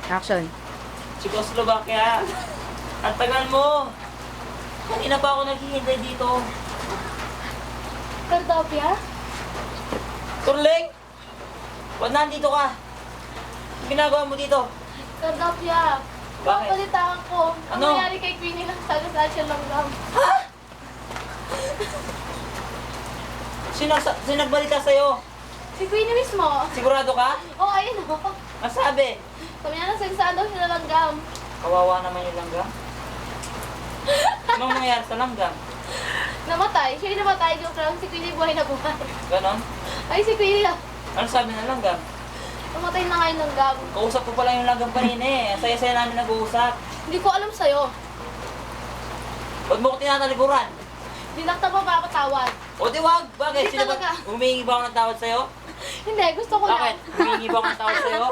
Action. Czechoslovakia. Ang tagal mo. Kanina pa ako naghihintay dito. Cardopia? Turling! Ba't nandito ka? Ang ginagawa mo dito? Cardopia! Bakit? Papalitaan ko. Ang Ano? nangyari kay Queenie lang sana sa siya langgam. Sino nagbalita sa'yo? Si Queenie mismo. Sigurado ka? Oh, ayun o. Ang sabi? Sabi niya nasagsaan daw siya ng langgam. Kawawa naman yung langgam. Anong nangyayari sa langgam? Namatay. Siya yung namatay. Joke lang. Si Queenie buhay na buhay. Ganon? Ay, si Queenie lang. Ano sabi ng langgam? Namatay na nga yung langgam. Kausap ko pala yung langgam kanina eh. Ang saya-saya namin nag-uusap. Hindi ko alam sa'yo. Huwag mo ko tinataliguran. Hindi lang tayo mapapatawad. O di wag, bakit? Hindi Sino ba? talaga. Humingi ba ako ng tawad sa'yo? Hindi, gusto ko Bakit? lang. Humingi ba ako ng tawad sa'yo?